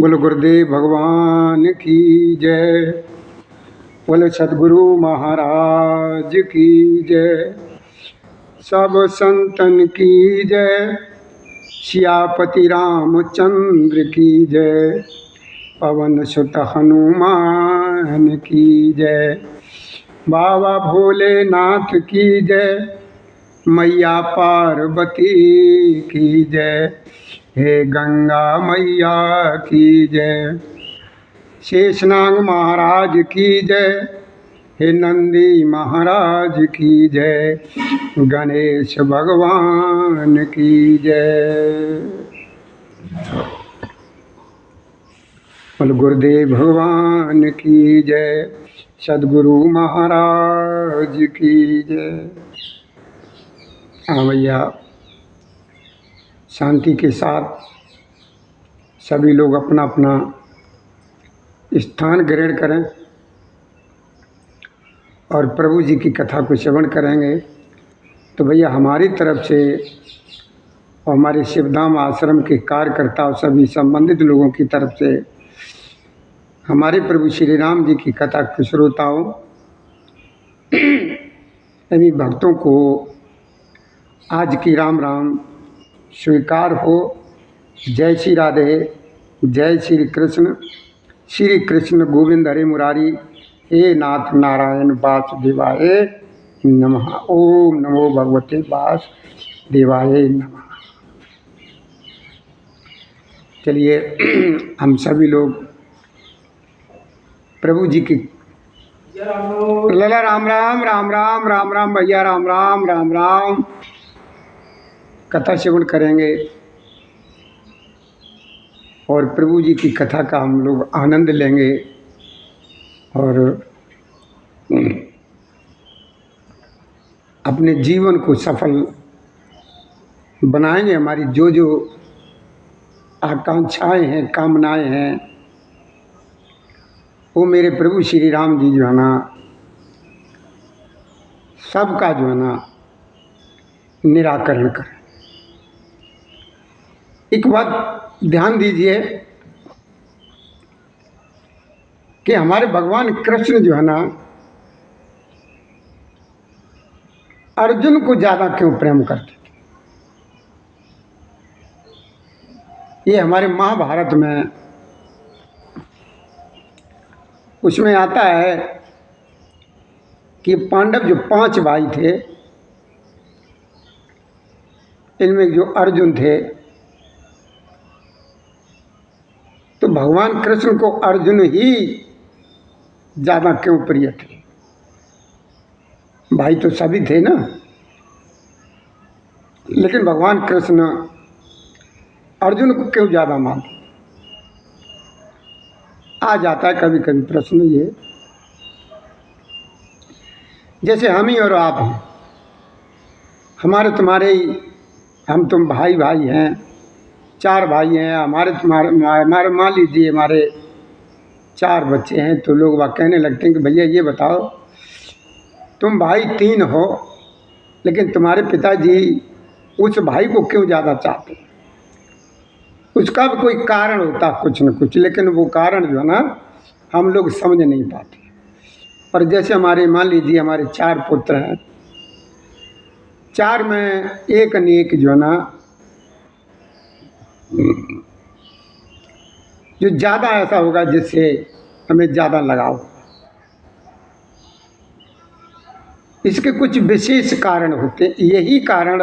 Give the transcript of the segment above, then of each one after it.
बोलो गुरुदेव भगवान की जय। बोलो सदगुरु महाराज की जय। सब संतन की जय। सियापति रामचंद्र की जय। पवन सुत हनुमान की जय। बाबा भोलेनाथ की जय। मैया पार्वती की जय। हे गंगा मैया की जय। शेषनाग महाराज की जय। हे नंदी महाराज की जय। गणेश भगवान की जय। बोलो गुरुदेव भगवान की जय। सदगुरु महाराज की जय। हाँ भैया, शांति के साथ सभी लोग अपना अपना स्थान ग्रहण करें और प्रभु जी की कथा को श्रवण करेंगे। तो भैया हमारी तरफ से और हमारे शिवधाम आश्रम के कार्यकर्ता और सभी संबंधित लोगों की तरफ से हमारे प्रभु श्री राम जी की कथा के श्रोताओं सभी भक्तों को आज की राम राम स्वीकार हो। जय श्री राधे, जय श्री कृष्ण गोविंद हरे मुरारी। हे नाथ नारायण वासुदेवाय नमः। ओम नमो भगवते वासुदेवाय नमः। चलिए हम सभी लोग प्रभु जी की लला राम राम राम राम राम राम भैया राम राम राम राम कथा श्रवण करेंगे और प्रभु जी की कथा का हम लोग आनंद लेंगे और अपने जीवन को सफल बनाएंगे। हमारी जो जो आकांक्षाएं हैं, कामनाएं हैं, वो मेरे प्रभु श्री राम जी जो है ना सबका जो है ना निराकरण करें। एक बात ध्यान दीजिए कि हमारे भगवान कृष्ण जो है ना अर्जुन को ज़्यादा क्यों प्रेम करते थे। ये हमारे महाभारत में उसमें आता है कि पांडव जो 5 भाई थे, इनमें जो अर्जुन थे, तो भगवान कृष्ण को अर्जुन ही ज़्यादा क्यों प्रिय थे। भाई तो सभी थे ना, लेकिन भगवान कृष्ण अर्जुन को क्यों ज़्यादा मानते। आ जाता है कभी कभी प्रश्न ये, जैसे हम ही और आप हैं, हमारे तुम्हारे ही, हम तुम भाई भाई हैं, 4 भाई हैं, हमारे मान लीजिए हमारे 4 बच्चे हैं, तो लोग वह कहने लगते हैं कि भैया ये बताओ, तुम भाई 3 हो, लेकिन तुम्हारे पिताजी उस भाई को क्यों ज़्यादा चाहते। उसका भी कोई कारण होता कुछ न कुछ, लेकिन वो कारण जो है ना हम लोग समझ नहीं पाते। और जैसे हमारे मान लीजिए हमारे 4 पुत्र हैं, 4 में एक न एक जो है ना जो ज़्यादा ऐसा होगा जिससे हमें ज़्यादा लगाव होगा। इसके कुछ विशेष कारण होते हैं। यही कारण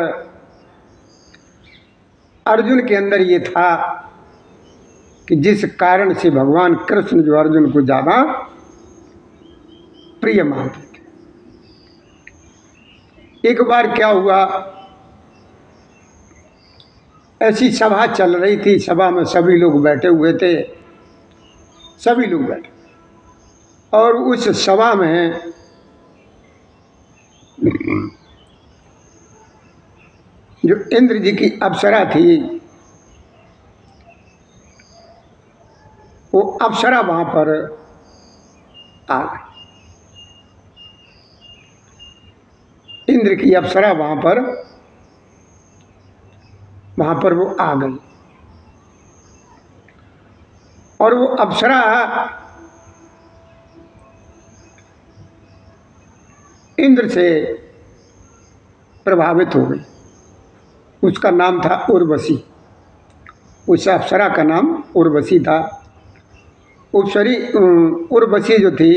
अर्जुन के अंदर ये था कि जिस कारण से भगवान कृष्ण जो अर्जुन को ज़्यादा प्रिय मानते थे। एक बार क्या हुआ, ऐसी सभा चल रही थी, सभा में सभी लोग बैठे हुए थे, सभी लोग बैठे, और उस सभा में जो इंद्र जी की अप्सरा थी, वो अप्सरा वहाँ पर आ गई। इंद्र की अप्सरा वहाँ पर वो आ गई और वो अप्सरा इंद्र से प्रभावित हो गई। उसका नाम था उर्वशी। उस अप्सरा का नाम उर्वशी था। उर्वशी जो थी,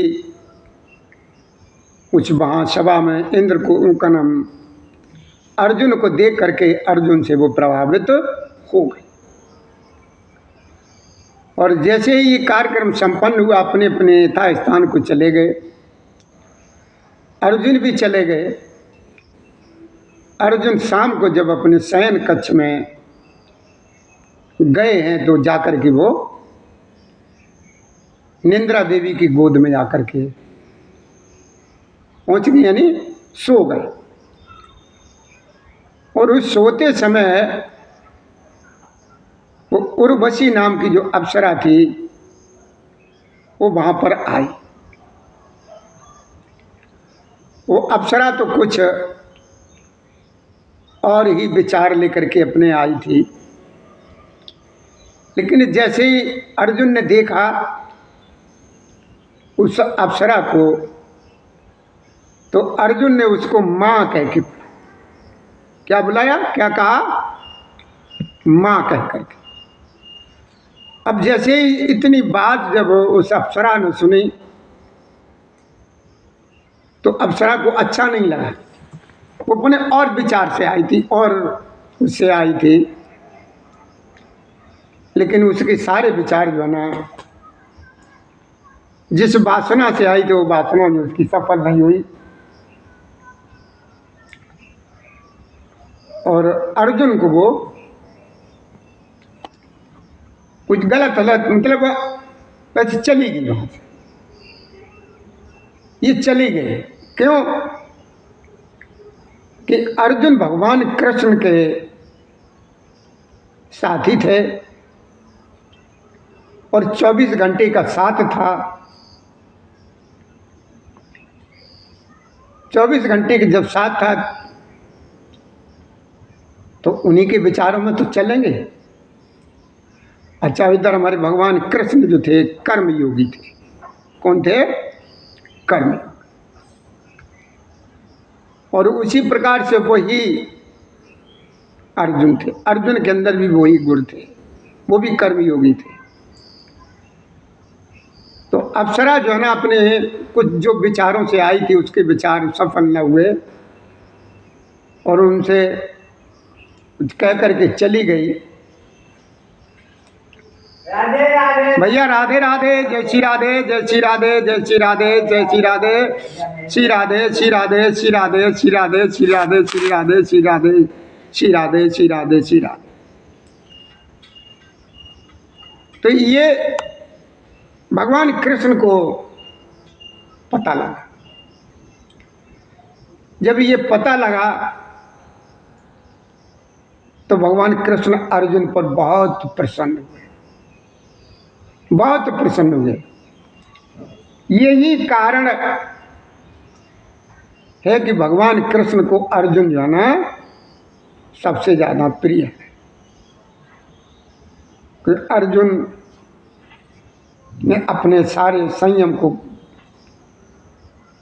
कुछ वहाँ सभा में इंद्र को उनका नाम अर्जुन को देख करके अर्जुन से वो प्रभावित हो गई। और जैसे ही ये कार्यक्रम संपन्न हुआ, अपने अपने यथा स्थान को चले गए। अर्जुन भी चले गए। अर्जुन शाम को जब अपने शयन कक्ष में गए हैं तो जाकर के वो निंद्रा देवी की गोद में जाकर के पहुंच गए, यानी सो गए। और उस सोते समय वो उर्वशी नाम की जो अप्सरा थी वो वहां पर आई। वो अप्सरा तो कुछ और ही विचार लेकर के अपने आई थी, लेकिन जैसे ही अर्जुन ने देखा उस अप्सरा को, तो अर्जुन ने उसको माँ कह के क्या बुलाया, क्या कहा, माँ कह करके। अब जैसे ही इतनी बात जब उस अप्सरा ने सुनी तो अप्सरा को अच्छा नहीं लगा। वो अपने और विचार से आई थी और उससे आई थी, लेकिन उसके सारे विचार जो है ना, जिस वासना से आई थी वो वासना जो उसकी सफल नहीं हुई। और अर्जुन को वो कुछ गलत मतलब वैसे चली गई वहां से। ये चली गई क्यों कि अर्जुन भगवान कृष्ण के साथी थे और 24 घंटे का साथ था। 24 घंटे के जब साथ था तो उन्हीं के विचारों में तो चलेंगे। अच्छा, इधर हमारे भगवान कृष्ण जो थे कर्म योगी थे। कौन थे? कर्म। और उसी प्रकार से वही अर्जुन थे। अर्जुन के अंदर भी वही गुण थे, वो भी कर्म योगी थे। तो अप्सरा जो है ना, अपने कुछ जो विचारों से आई थी उसके विचार सफल न हुए और उनसे कह करके चली गई। राधे राधे भैया, राधे राधे, जय श्री राधे, जय श्री राधे, जय श्री राधे, जय श्री राधे, श्री राधे, श्री राधे, श्री राधे, श्री राधे, श्री राधे, श्री राधे, श्री राधे, श्री राधे, श्री राधे, श्री राधे। तो ये भगवान कृष्ण को पता लगा। जब ये पता लगा तो भगवान कृष्ण अर्जुन पर बहुत प्रसन्न हुए, बहुत प्रसन्न हुए। यही कारण है कि भगवान कृष्ण को अर्जुन जो है ना सबसे ज़्यादा प्रिय है। कि अर्जुन ने अपने सारे संयम को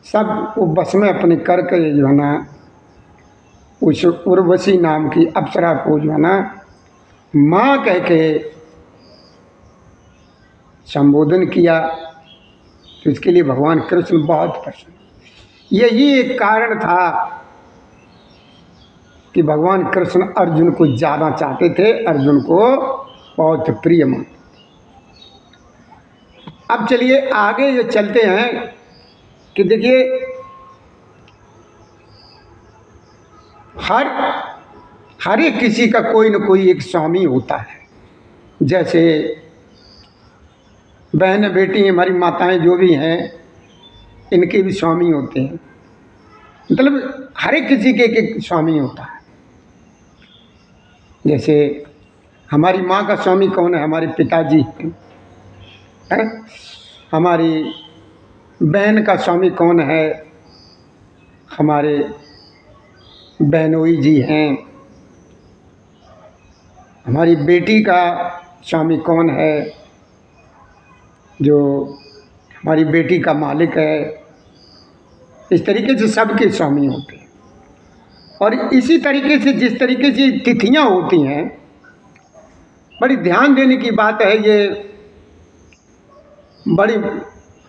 सब वो बस में अपने करके जो है ना उस उर्वशी नाम की अप्सरा को जो है ना माँ कह के संबोधन किया। तो इसके लिए भगवान कृष्ण बहुत प्रसन्न। यही एक कारण था कि भगवान कृष्ण अर्जुन को ज़्यादा चाहते थे, अर्जुन को बहुत प्रिय मानते। अब चलिए आगे ये चलते हैं कि देखिए हर एक किसी का कोई न कोई एक स्वामी होता है। जैसे बहन बेटी हमारी माताएं जो भी हैं इनके भी स्वामी होते हैं। मतलब हर एक किसी के एक स्वामी होता है। जैसे हमारी माँ का स्वामी कौन है? हमारे पिताजी हैं। हमारी बहन का स्वामी कौन है? हमारे बहनोई जी हैं। हमारी बेटी का स्वामी कौन है? जो हमारी बेटी का मालिक है। इस तरीके से सबके स्वामी होते हैं। और इसी तरीके से जिस तरीके से तिथियां होती हैं, बड़ी ध्यान देने की बात है। ये बड़ी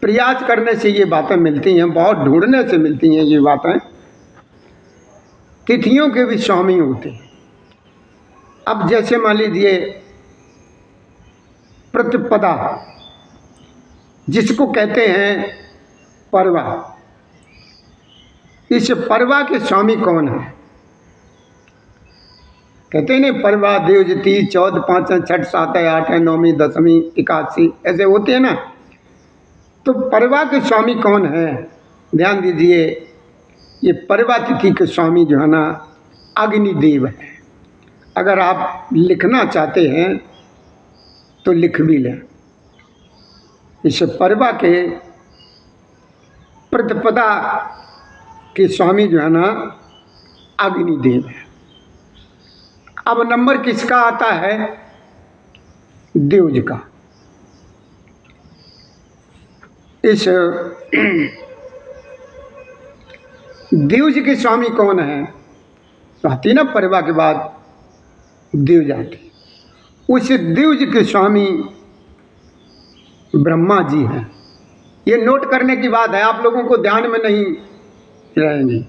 प्रयास करने से ये बातें मिलती हैं, बहुत ढूंढने से मिलती हैं ये बातें। तिथियों के भी स्वामी होते हैं। अब जैसे मान लीजिए प्रतिपदा, जिसको कहते हैं परवा, इस परवा के स्वामी कौन है? कहते हैं नहीं, परवा देवजती 14, 5, 6, 7, 8, 9, 10, 81 ऐसे होते हैं ना। तो परवा के स्वामी कौन है? ध्यान दीजिए, ये परवा तिथि के स्वामी जो है ना, अग्निदेव है। अगर आप लिखना चाहते हैं तो लिख भी लें। इस परवा के प्रतिपदा के स्वामी जो है ना, अग्निदेव है। अब नंबर किसका आता है? द्विज का। इस द्विज के स्वामी कौन है? तो आती ना परवा के बाद द्विज आती। उस द्विज के स्वामी ब्रह्मा जी हैं। ये नोट करने की बात है, आप लोगों को ध्यान में नहीं रहेंगी,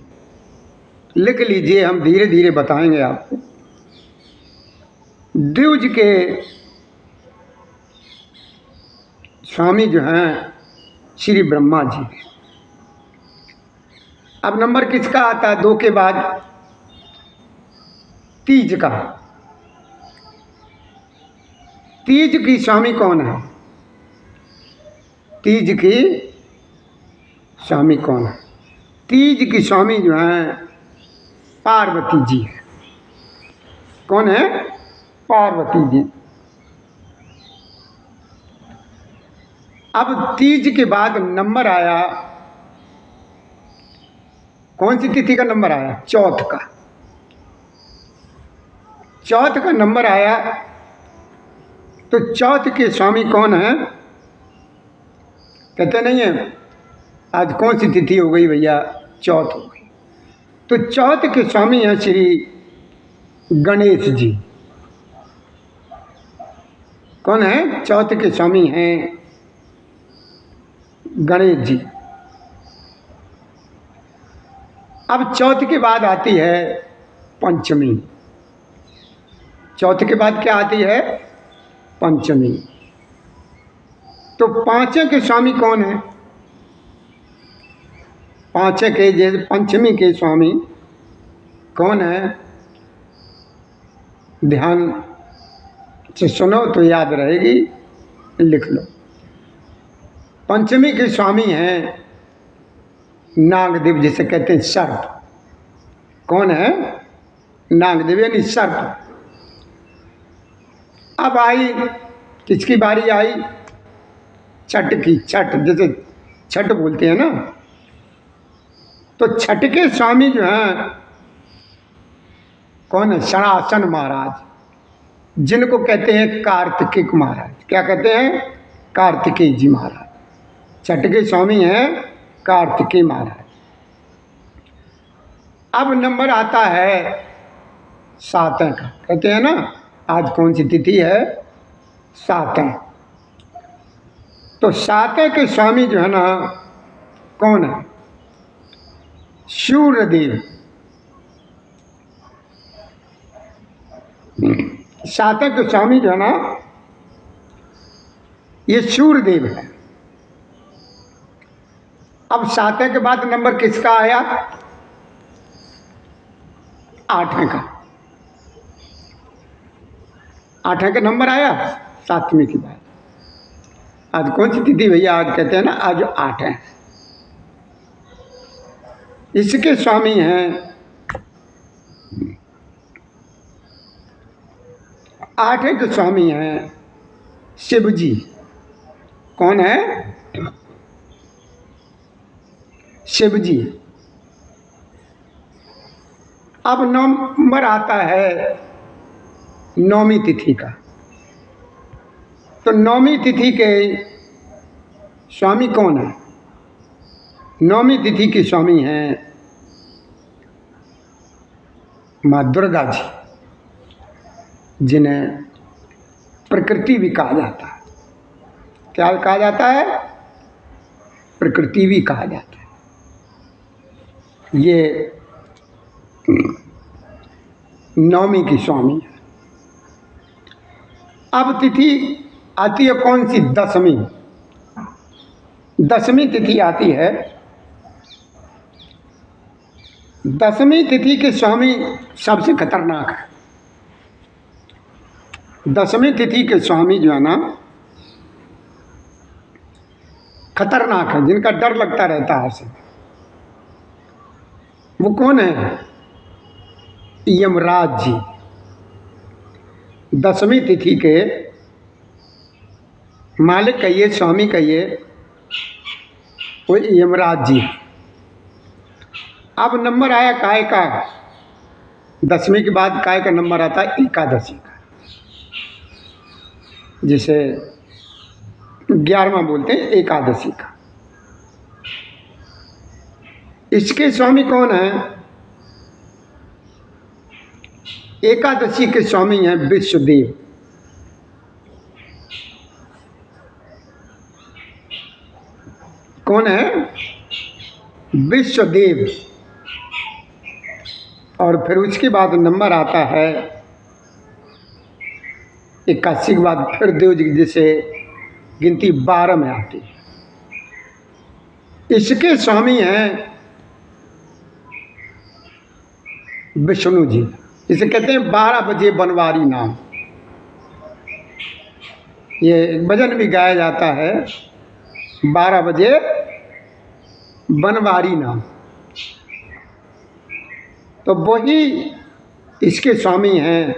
लिख लीजिए, हम धीरे धीरे बताएंगे आपको। द्विज के स्वामी जो हैं श्री ब्रह्मा जी। अब नंबर किसका आता है 2 के बाद? तीज का। तीज की स्वामी कौन है? तीज की स्वामी कौन है? तीज की स्वामी जो है पार्वती जी है। कौन है? पार्वती जी। अब तीज के बाद नंबर आया, कौन सी तिथि का नंबर आया? चौथ का। चौथ का नंबर आया, तो चौथ के स्वामी कौन है? कहते नहीं है आज कौन सी तिथि हो गई भैया? चौथ हो गई। तो चौथ के स्वामी हैं श्री गणेश जी। कौन है? चौथ के स्वामी हैं गणेश जी। अब चौथ के बाद आती है पंचमी। चौथ के बाद क्या आती है? पंचमी। तो पांचवें के स्वामी कौन है? पांचवें के जैसे पंचमी के स्वामी कौन है? ध्यान से सुनो तो याद रहेगी, लिख लो। पंचमी के स्वामी हैं नागदेव, जिसे कहते हैं सर्प। कौन है? नागदेव यानी सर्प। अब आई किसकी बारी आई? छठ की। छठ जैसे छठ बोलते हैं ना, तो छठ के स्वामी जो हैं कौन है? सनातन महाराज, जिनको कहते हैं कार्तिकेय महाराज। क्या कहते हैं? कार्तिकेय जी महाराज। छठ के स्वामी हैं कार्तिकेय महाराज। अब नंबर आता है 7 का। कहते हैं ना आज कौन सी तिथि है? 7। तो 7 के स्वामी जो है ना कौन है? सूर्यदेव। 7 के स्वामी जो है ना ये सूर्यदेव है। अब 7 के बाद नंबर किसका आया? 8 का। 8 का नंबर आया 7वीं के बाद। आज कौन सी तिथि भैया? आज कहते हैं ना आज 8 है। इसके स्वामी हैं 8 के स्वामी हैं शिव जी। कौन है? शिव जी। अब नंबर आता है 9वीं तिथि का। तो 9वीं तिथि के स्वामी कौन है? नौमी तिथि के स्वामी हैं माँ दुर्गा जी, जिन्हें प्रकृति भी कहा जाता है। क्या कहा जाता है? प्रकृति भी कहा जाता है। ये नौमी की स्वामी है। अब तिथि आती है कौन सी? दसवीं। दसवीं तिथि आती है। दसवीं तिथि के स्वामी सबसे खतरनाक है। दसवीं तिथि के स्वामी जो है ना, खतरनाक है, जिनका डर लगता रहता है उसे। वो कौन है? यमराज जी। दसवीं तिथि के मालिक कहिए, स्वामी कहिए, वो यमराज जी। अब नंबर आया काय का? दसवीं के बाद काय का नंबर आता है? एकादशी का, जिसे 11वां बोलते हैं, एकादशी का। इसके स्वामी कौन है? एकादशी के स्वामी हैं विश्वदेव। कौन है? विश्वदेव। और फिर उसके बाद नंबर आता है 81 के बाद फिर देव जी, जैसे गिनती 12 में आती है। इसके स्वामी हैं विष्णु जी। इसे कहते हैं 12 बजे बनवारी नाम। ये भजन भी गाया जाता है, 12 बजे बनवारी नाम। तो वही इसके स्वामी हैं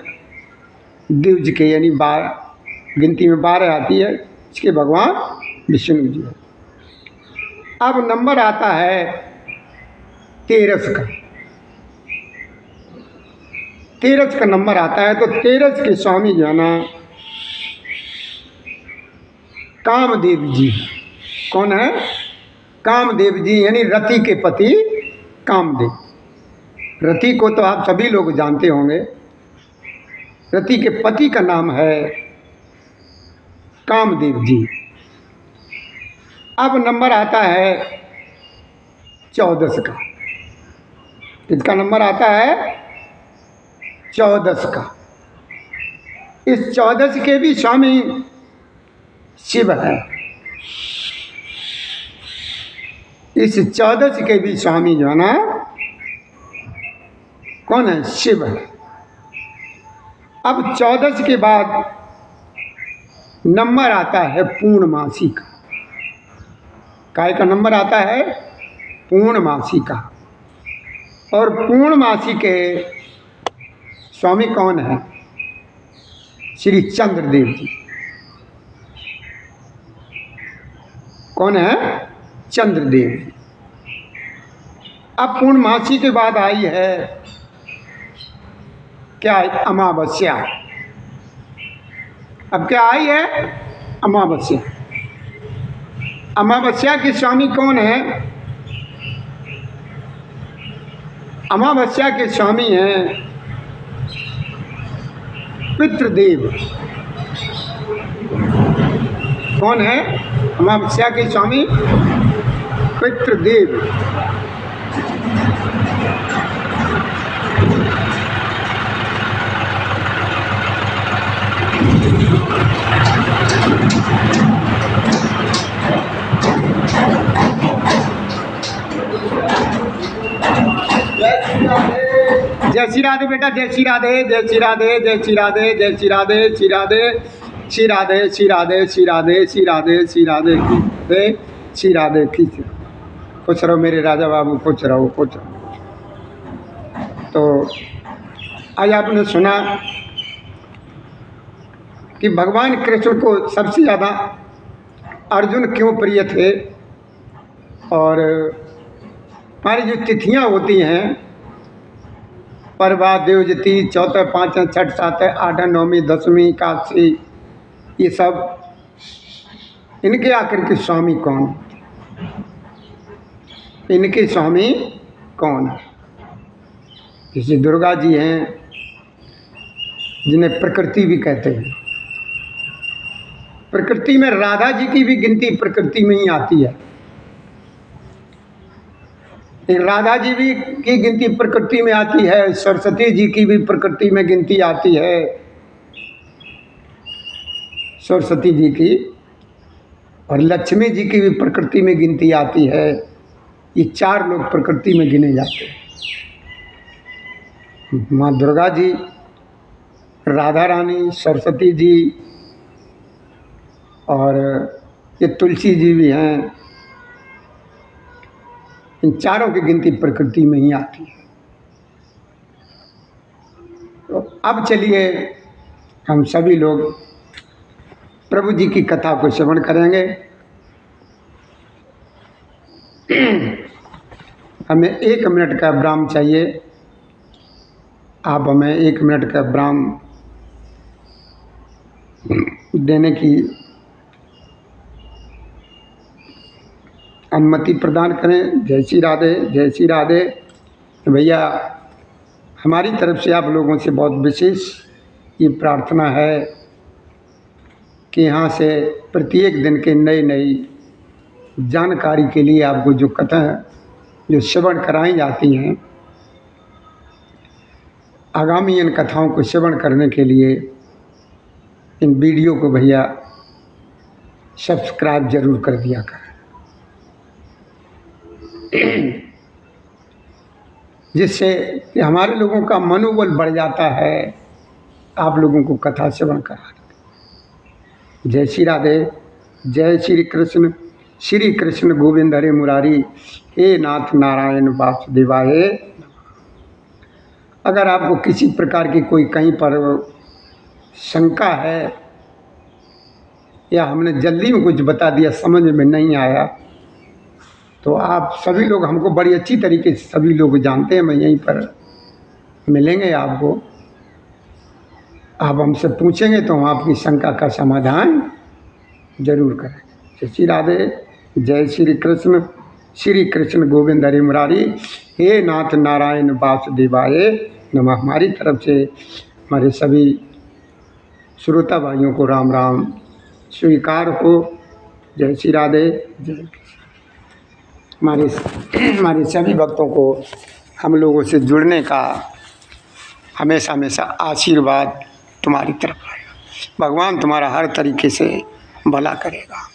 देव जी के, यानी 12 गिनती में 12 आती है। इसके भगवान विष्णु जी है। अब नंबर आता है 13 का। 13 का नंबर आता है, तो 13 के स्वामी जो है ना, कामदेव जी। कौन है? कामदेव जी, यानी रति के पति कामदेव। रति को तो आप सभी लोग जानते होंगे। रति के पति का नाम है कामदेव जी। अब नंबर आता है 14 का। किसका नंबर आता है? 14 का। इस 14 के भी स्वामी शिव है। इस 14 के भी स्वामी जो है ना, कौन है? शिव है। अब 14 के बाद नंबर आता है पूर्णमासी का। काय का नंबर आता है? पूर्णमासी का। और पूर्णमासी के स्वामी कौन है? श्री चंद्रदेव जी। कौन है? चंद्रदेव जी। अब पूर्णमासी के बाद आई है क्या? अमावस्या। अब क्या आई है? अमावस्या। अमावस्या के स्वामी कौन है? अमावस्या के स्वामी हैं पितृदेव। कौन है? अमावस्या के स्वामी पितृदेव। जय श्री राधे बेटा, जय श्री राधे, जय श्री राधे, जय श्री राधे, जय श्री राधे, श्री राधे, श्री राधे, श्री राधे, श्री राधे, श्री राधे, श्री राधे, श्री राधे। खुश रहो मेरे राजा बाबू, खुश रहो, खुश रहो। तो आज आपने सुना कि भगवान कृष्ण को सबसे ज़्यादा अर्जुन क्यों प्रिय थे। और हमारी जो तिथियाँ होती हैं, परवा, देवजती, चौथा, पाँचवा, छठ, सातवां, आठवां, नौवीं, 10वीं, 81, ये सब इनके आखिर के स्वामी कौन, इनके स्वामी कौन। जैसे दुर्गा जी हैं जिन्हें प्रकृति भी कहते हैं। प्रकृति में राधा जी की भी गिनती प्रकृति में ही आती है। एक राधा जी भी की गिनती प्रकृति में आती है, सरस्वती जी की भी प्रकृति में गिनती आती है, सरस्वती जी की, और लक्ष्मी जी की भी प्रकृति में गिनती आती है। ये 4 लोग प्रकृति में गिने जाते हैं। माँ दुर्गा जी, राधा रानी, सरस्वती जी और ये तुलसी जी भी हैं। इन चारों की गिनती प्रकृति में ही आती है। तो अब चलिए हम सभी लोग प्रभु जी की कथा को श्रवण करेंगे। हमें 1 मिनट का विराम चाहिए। आप हमें 1 मिनट का विराम देने की अनुमति प्रदान करें। जय श्री राधे, जय श्री राधे। भैया, हमारी तरफ से आप लोगों से बहुत विशेष ये प्रार्थना है कि यहाँ से प्रत्येक दिन के नई जानकारी के लिए आपको जो कथा जो श्रवण कराई जाती हैं, आगामी इन कथाओं को श्रवण करने के लिए इन वीडियो को भैया सब्सक्राइब जरूर कर दिया करें, जिससे कि हमारे लोगों का मनोबल बढ़ जाता है आप लोगों को कथा श्रवण करा। जय श्री राधे, जय श्री कृष्ण गोविंद हरे मुरारी, हे नाथ नारायण वासुदेवाय। अगर आपको किसी प्रकार की कोई कहीं पर शंका है या हमने जल्दी में कुछ बता दिया, समझ में नहीं आया, तो आप सभी लोग हमको बड़ी अच्छी तरीके से सभी लोग जानते हैं। मैं यहीं पर मिलेंगे आपको, आप हमसे पूछेंगे तो हम आपकी शंका का समाधान जरूर करें। जय श्री राधे, जय श्री कृष्ण गोविंद हरि मुरारी, हे नाथ नारायण वासुदेवाय नमः। हमारी तरफ से हमारे सभी श्रोता भाइयों को राम राम स्वीकार हो। जय श्री राधे, जय हमारे सभी भक्तों को हम लोगों से जुड़ने का हमेशा आशीर्वाद तुम्हारी तरफ आएगा। भगवान तुम्हारा हर तरीके से भला करेगा।